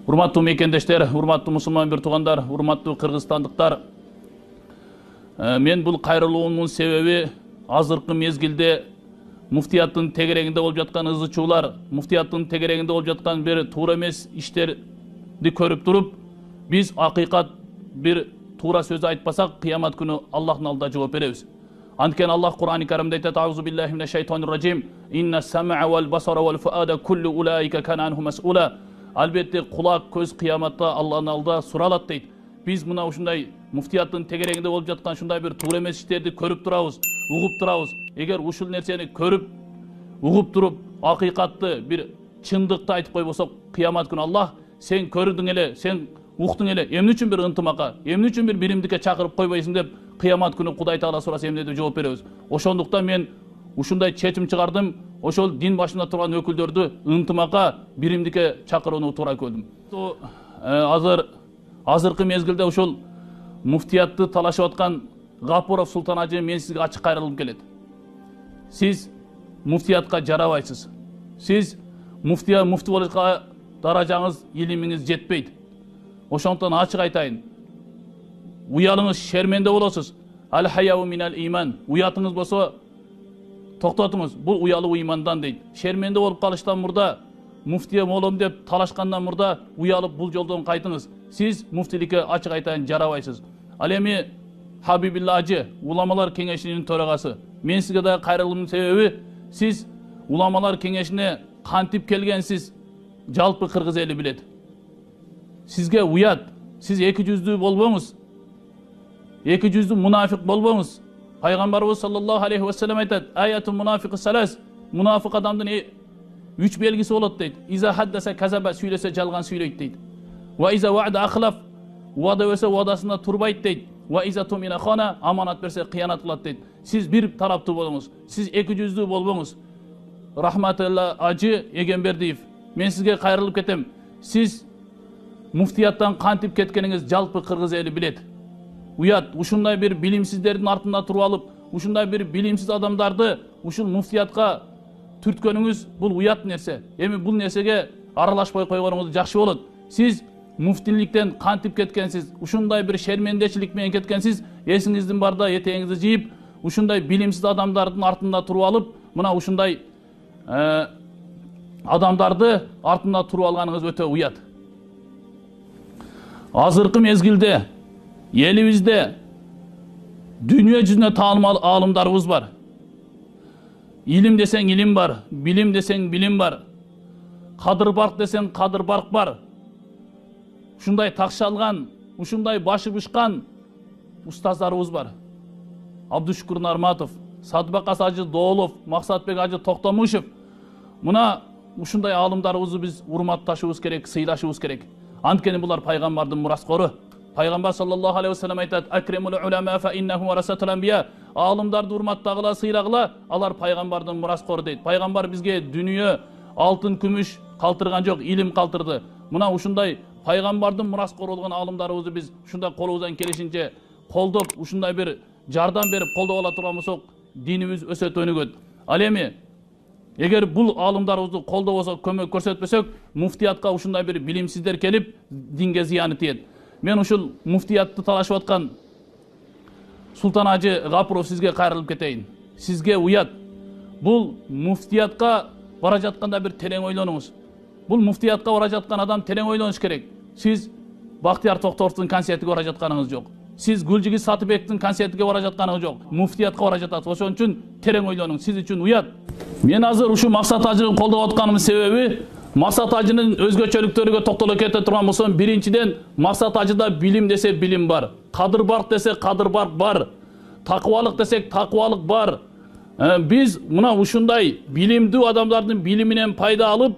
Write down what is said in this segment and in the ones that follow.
Урматтуу мекендештер, урматтуу мусулман бир туугандар, урматтуу кыргызстандыктар. Мен бул кайрылуумдун себеби азыркы мезгилде муфтияттын тегерегинде болуп жаткан ызы-чуулар, муфтияттын тегерегинде болуп жаткан бир туура эмес иштерди көрүп туруп, биз акыйкат бир туура сөз айтпасак, кыямат күнү Аллахтын алдында жооп беребиз. Анткени Аллах Кур'ан-ы Каримде айтат: "Аузу биллахи минеш шайтанир ражим. Инна сам'a вал басара вал фуада куллу улаика кана анху мас'ула." Албетте кулак, көз кыяматта Аллахтын алдында суралат дейт. Биз мына ушундай муфтияттын тегерегинде болуп жаткан ушундай бир туура эмес иштерди көрүп турабыз, угуп турабыз. Эгер ушул нерсени көрүп, угуп туруп, акыйкатты бир чындыкты айтып койбосок, кыямат күнү Аллах сен көрдүң эле, сен уктуң эле, эмне үчүн бир ынтымакка, эмне үчүн бир биримдикке чакырып койбойсуң деп кыямат күнү Кудай Таала сураса эмне деп жооп беребиз. Ошондуктан мен ушундай чечим чыгардым. Ошол дин башында турган өкүлдөрдү ынтымакка, биримдикке чакырууну туура көрдүм. Азыркы мезгилде ушул муфтиятты талашып аткан Гапуров Султан Ажы мен сизге ачык кайрылгым келет. Сиз муфтиятка жарабайсыз. Сиз муфти болушка даражаңыз, илимиңиз жетпейт. Ошондон ачык айтайын. Уялыңыз, шерменде болосуз. Ал хаяу минал иман. Уятыңыз болсо токтотуңуз. Бул уялуу имандан дейт. Шерменде болуп калыштан мурда, муфтия болом деп талашкандан мурда уялып бул жолдон кайтыңыз. Сиз муфтиликке ачык айтайын жарабайсыз. Ал эми Хабибилла Ажы, уламалар кеңешинин төрагасы. Мен сизге да кайрылуумдун себеби, сиз уламалар кеңешине кантип келгенсиз жалпы кыргыз эли билет. Сизге уят, сиз эки жүздүү болбоңуз. Эки жүздүү мунафик болбоңуз. Пайгамбарыбыз саллаллаху алейхи ва саллям айтат: "Аятул мунафикы салас." Мунафик адамдын 3 белгиси болот дейт. Иза хаддаса казаба, сүйлөсө жалган сүйлөйт дейт. Ва иза вa'да ахлаф, вада берсе вадасында турбайт дейт. Ва иза тумина хана, аманат берсе кыянат кылат дейт. Сиз бир тараптуу болуңуз. Сиз эки жүздүү болбоңуз. Рахматулла Ажы Эгембердиев, мен сизге кайрылып кетем. Сиз муфтияттан кантип кеткениңиз жалпы кыргыз эли билет. Уят, ушундай бир билимсиздердин артында туруп алып, ушундай бир билимсиз адамдарды ушул муфтиятка түрткөнүңүз бул уят нерсе. Эми бул нерсеге аралашпай койгонуңуз жакшы болот. Сиз муфтиликтен кантип кеткенсиз, ушундай бир шермендечилик менен кеткенсиз, эсиңиздин барда этеңиңизди жийип, ушундай билимсиз адамдардын артында туруп алып, мына ушундай адамдарды артында туруп алганыңыз өтө уят. Азыркы мезгилде элибизде дүйнө жүзүнө таанымал аалымдарыбыз бар. Илим десең илим бар, билим десең билим бар. Кадыр барк десең кадыр барк бар. Ушундай такшалган, ушундай башы бышкан устаздарыбыз бар. Абдушкур Нарматов, Садбакас Ажы Доолов, Максатбек Ажы Токтомушев. Мына ушундай аалымдарыбызды биз урматташыбыз керек, сыйлашыбыз керек. Анткени булар пайгамбардын мураскору. Пайгамбар саллаллаху алейхи ва саллям айтат: "Акримул улама фа иннахум варасатул анбия." Аалымдарды урматтагыла, сыйлагыла, алар пайгамбардын мураскору дейт. Пайгамбар бизге дүнүйө алтын, күмүш калтырган жок, илим калтырды. Мына ушундай пайгамбардын мураскору болгон аалымдарыбызды биз ушундай колубуздан келишинче колдоп, ушундай бир жардам берип колдоп ала турган болсок, динибиз өсөт, өнүгөт. Ал эми эгер бул аалымдарыбызды колдобосок, көмөк көрсөтпөсөк, муфтиятка ушундай бир билимсиздер келип, динге зыяны тиет. Мен ушул муфтиятты талашып аткан Султан Ажы Гапуров сизге кайрылып кетейин. Сизге уят. Бул муфтиятка бара жатканда бир терең ойлонуңуз. Бул муфтиятка бара жаткан адам терең ойлонуш керек. Сиз Бактияр Токторовдун концертиге бара жатканыңыз жок. Сиз Гүлжигиз Сатыбектин концертиге бара жатканыңыз жок. Муфтиятка бара жатасыз. Ошон үчүн терең ойлонуңуз. Сиз үчүн уят. Мен азыр ушу Максат Ажыны колдоп атканымдын себеби, Максат Ажынын өзгөчөлүктөрүгө токтолуп кете турган болсом, биринчиден Максат Ажыда билим десе билим бар. Кадыр барк десе кадыр барк бар. Такыбалык десек такыбалык бар. Биз мына ушундай билимдүү адамдардын билиминен пайда алып,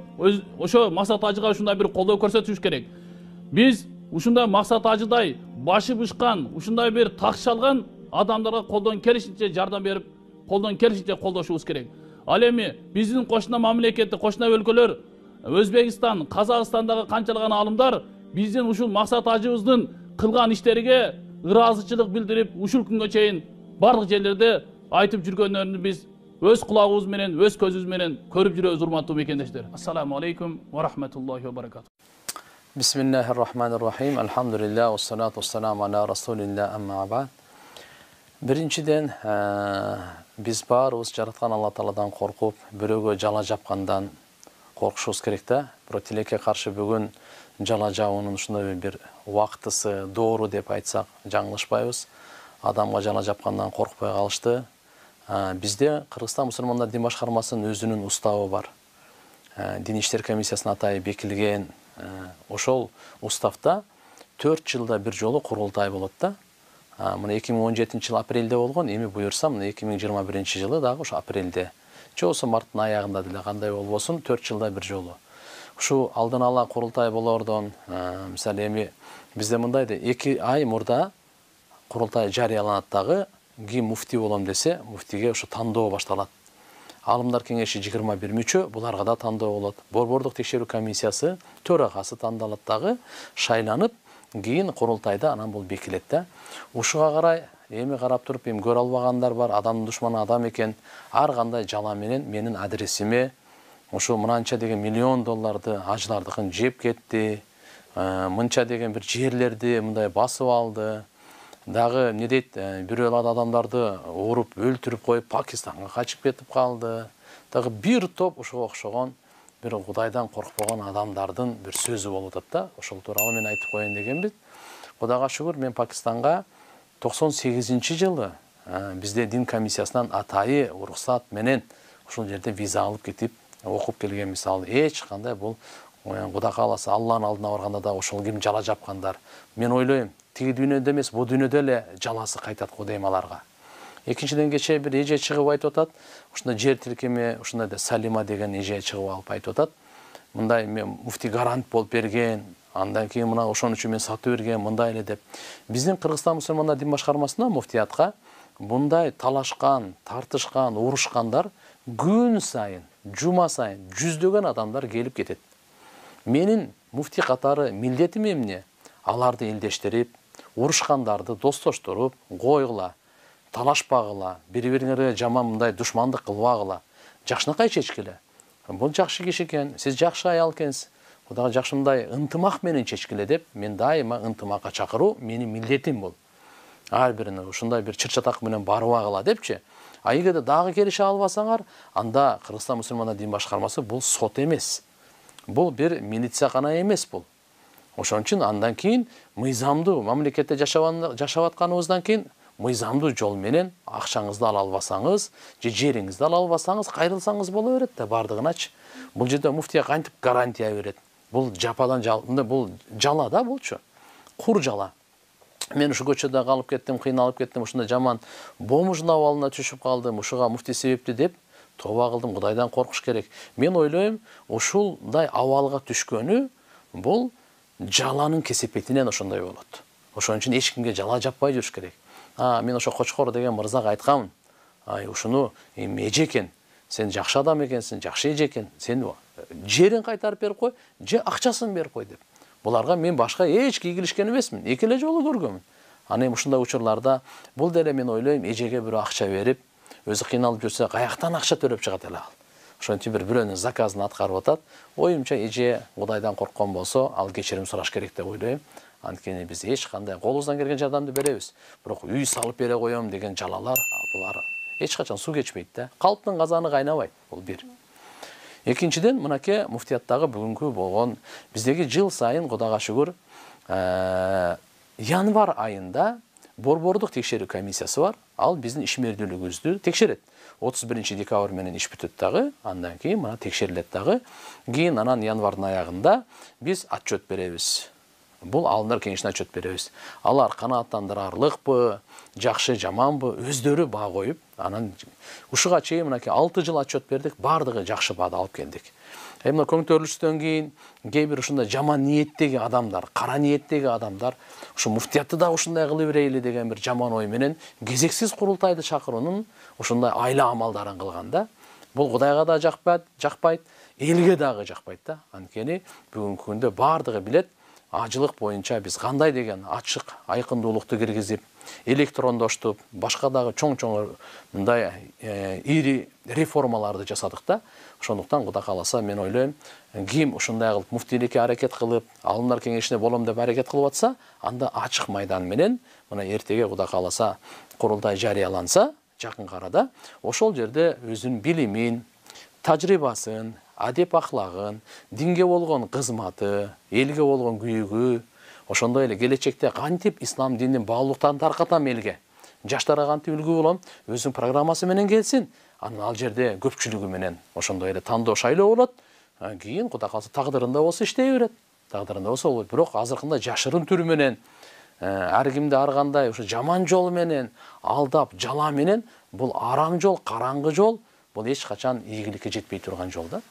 ошо Максат Ажыга ушундай бир колдоо көрсөтүш керек. Биз ушундай Максат Ажыдай башы бышкан, ушундай бир такшалган адамдарга колдон келишинче жардам берип, колдон келишинче колдошубуз керек. Ал эми биздин кошуна мамлекетти, кошуна өлкөлөр, Өзбекстан, Казакстандагы канчалаган аалымдар биздин ушул Максат Ажыбыздын кылган иштериге ыраазычылык билдирип, ушул күнгө чейин барлык жерлерде айтып жүргөндөрүн биз өз кулагыбыз менен, өз көзүбүз менен көрүп жүрөбүз, урматтуу мекендештер. Ассаламу алейкум ва рахматуллахи ва баракатух. Bismillahirrahmanirrahim. Elhamdülillah ve salatu vesselamu ala Resulillah amma ba'd. Birinciden biz barыбыз жараткан Алла Тааладан коркуп, бирөөгө жала жапкандан коркушубуз керек да. Бирок тилекке каршы бүгүн жала жабуунун ушундай бир убактысы доору деп айтсак жаңылышпайбыз. Адамга жала жапкандан коркпой калышты. Бизде Кыргызстан мусулмандар дин башкармасынын өзүнүн уставы бар. Дин иштер комиссиясынын атайы бекилген. Ошол уставда 4 жылда бир жолу курултай болот да. Мына 2017 жыл апрелде болгон, эми буюрса мына 2021 жылы дагы ошо апрелде. Же болсо марттын аягында деле кандай болбосун 4 жылда бир жолу. Ушу алдын ала курултай болордон, мисалы эми бизде мындайды 2 ай мурда курултай жарыяланат дагы, ким муфти болом десе, муфтиге ошо тандоо башталат. Алымдар кеңеши 21 мүчө, буларга да тандоо болот. Борбордук текшерүү комиссиясы төрагасы тандалат дагы, шайланып, кийин курултайда анан бул бекилет да. Ушуга карай эми карап туруп, эми көрө албагандар бар, адамдын душманы адам экен. Ар кандай жала менен менин адресиме ошо мынанча деген миллион долларды ажылардыкын жеп кетти. Мынча деген бир жерлерди мындай басып алды. Дагы не дейт, бирөө адамдарды уруп, өлтүрүп коюп, Пакистанга качып кетип калды. Дагы бир топ ошого окшогон бир Кудайдан коркпогон адамдардын бир сөзү болуп атат да. Ошол тууралуу мен айтып коеюн дегенбиз. Кудайга шүгүр, мен Пакистанга 98-жылы бизде дин комиссиясынан атайы уруксат менен ошол жерде виза алып кетип окуп келген. Мисалы эч кандай бул Кудай кааласа Алланын алдына барганда да ошол ким жала жапкандар. Мен ойлойм, тиги дүйнөдө эмес, бу дүйнөдө эле жаласы кайтат Кудайым аларга. Экинчиден кечээ бир эже чыгып айтып атат. Ушундай жер тилкеме, ушундай да Салима деген эже чыгып алып айтып атат. Мындай мен муфти гарант болуп берген, андан кийин мына ошон үчүн мен сатып берген, мындай эле деп. Биздин Кыргызстан мусулмандар дин башкармасына муфтиятка мындай талашкан, тартышкан, урушкандар күн сайын, жума сайын жүздөгөн адамдар келип кетет. Менин муфти катары милдетим эмне? Аларды элдештирип, урушкандарды достоштуруп, койгула, талашпагыла, бири-бириңерге жаман мындай душмандык кылбагыла, жакшынакай чечкиле. Бул жакшы киши экен, сиз жакшы аял экенсиз. Кудайга жакшы мындай ынтымак менен чечкиле деп, мен дайыма ынтымакка чакыруу менин милдетим бул. Ар бирине ушундай бир чыр-чатак менен барбагыла депчи. А эгерде дагы келише албасаңар, анда Кыргызстан мусулмандар дин башкармасы бул сот эмес. Бул бир милициякана эмес бул. Ошон үчүн андан кийин мыйзамдуу мамлекетте жашап атканыбыздан кийин мыйзамдуу жол менен акчаңызды ала албасаңыз, же жериңизди ала албасаңыз, кайрылсаңыз боло берет да бардыгыначы. Бул жерде муфтия кантип гарантия берет? Бул жападан бул жала да булчу. Кур жала. Мен ушу көчөдө калып кеттим, кыйналып кеттим, ушундай жаман бомжун абалына түшүп калдым, ушуга муфти себептүү деп тоба кылдым, Кудайдан коркуш керек. Мен ойлойм, ушундай абалга түшкөнү бул жаланын кесепетинен ошондой болот. Ошон үчүн эч кимге жала жаппай жүрүш керек. Мен ошо Кочкор деген мырзага айткамын. Ушуну эже экен, сен жакшы адам экенсиң, жакшы эже экен, сен жерин кайтарып берип кой, же акчасын берип кой деп. Буларга мен башка эч кийгилишкен эмесмин. Эки эле жолу көргөмүн. Аны эми ушундай учурларда бул деле мен ойлойм, эжеге бирөө акча берип, өзү кыйналып жүрсө, каяктан акча төлөп чыгат эле ал. Ошон үчүн бирөөнүн заказын аткарып атат. Оюмча эже Кудайдан корккон болсо, ал кечирим сураш керек деп ойлойм. Анткени биз эч кандай колубуздан келген жардамды беребиз. Бирок үй салып бере коем деген жалалар, булар эч качан суу кечпейт да. Калптын казаны кайнабайт. Бул бир. Экинчиден, мынакей муфтияттагы бүгүнкү болгон биздеги жыл сайын Кудайга шүгүр, январь айында борбордук текшерүү комиссиясы бар. Ал биздин ишмердүүлүгүбүздү текшерет. 31 декабрь менен иш бүтөт дагы, андан кийин мына текшерилет дагы. Кийин анан январдын аягында биз отчет беребиз. Бул алымдар кеңешине отчет беребиз. Алар канааттандырарлыкпы, жакшы, жаманбы, өздөрү баа коюп, анан ушуга чейин мынакей 6 жыл отчет бердик, бардыгы жакшы баада алып келдик. Мына көңтөрүлүштөн кийин кээ бир ушундай жаман ниеттеги адамдар, кара ниеттеги адамдар, ушу муфтиятты да ушундай кылып берейли деген бир жаман ой менен кезексиз курултайды чакыруунун ушундай айла амалдарын кылганда, бул Кудайга да жакпайт, элге дагы жакпайт да. Анткени бүгүнкү күндө бардыгы билет, ажылык боюнча биз кандай деген ачык айкындуулукту киргизип, электрондоштуп, башка дагы чоң мындай ири реформаларды жасадык да. Ошондуктан Кудай кааласа мен ойлойм, ким ушундай кылып муфтийликке аракет кылып, алымдар кеңешине болом деп аракет кылып атса, анда ачык майдан менен мына эртеге Кудай кааласа курултай жарыяланса, жакын арада ошол жерде өзүнүн билимин, тажрыйбасын, адеп ахлагын, динге болгон кызматы, элге болгон күйүгү, ошондой эле келечекте кантип ислам динин баалуулуктарын таркатам элге, жаштарга кантип үлгү болом, өзүнүн программасы менен келсин, анан ал жерде көпчүлүгү менен ошондой эле тандоо шайлоо болот. Кийин Кудай кааласа тагдырында болсо иштей берет. Тагдырында болсо болот. Бирок азыркында жашырын түрү менен, ар кимди ар кандай ошо жаман жол менен, алдап, жала менен, бул арам жол, караңгы жол, бул эч качан ийгиликке жетпей турган жол да.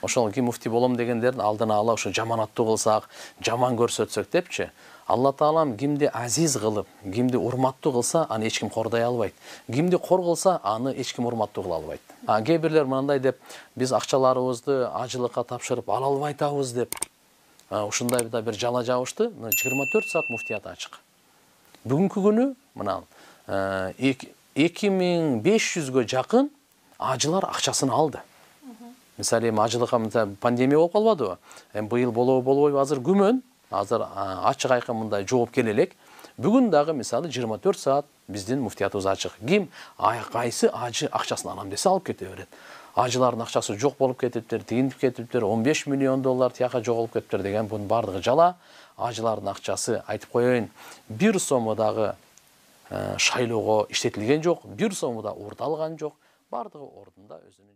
Ошол ким муфти болом дегендердин алдына ала ошо жаманаттуу кылсак, жаман көрсөтсөк депчи, Алла Таалам кимди азиз кылып, кимди урматтуу кылса, аны эч ким кордай албайт. Кимди кор кылса, аны эч ким урматтуу кыла албайт. Кээ бирлер мындай деп, биз акчаларыбызды ажылыкка тапшырып ала албай атабыз деп, ушундай да бир жала жабышты. 24 саат муфтият ачык. Бүгүнкү күнү мына 2500гө жакын ажылар акчасын алды. Мисалы ажылыкка пандемия болуп калбадыбы? Быйыл болобу азыр күмөн. Азыр ачык айкын мындай жооп келе элек. Бүгүн дагы мисалы 24 саат биздин муфтиятыбыз ачык. Ким кайсы ажы акчасын алам десе алып кете берет. Ажылардын акчасы жок болуп кетиптир, тигинтип кетиптир, 15 миллион доллар тияка жоголуп кетиптир деген бунун бардыгы жала. Ажылардын акчасы айтып коеюн, 1 сому дагы шайлоого иштетилген жок, 1 сому да урдалган жок. Бардыгы ордунда өзүнүн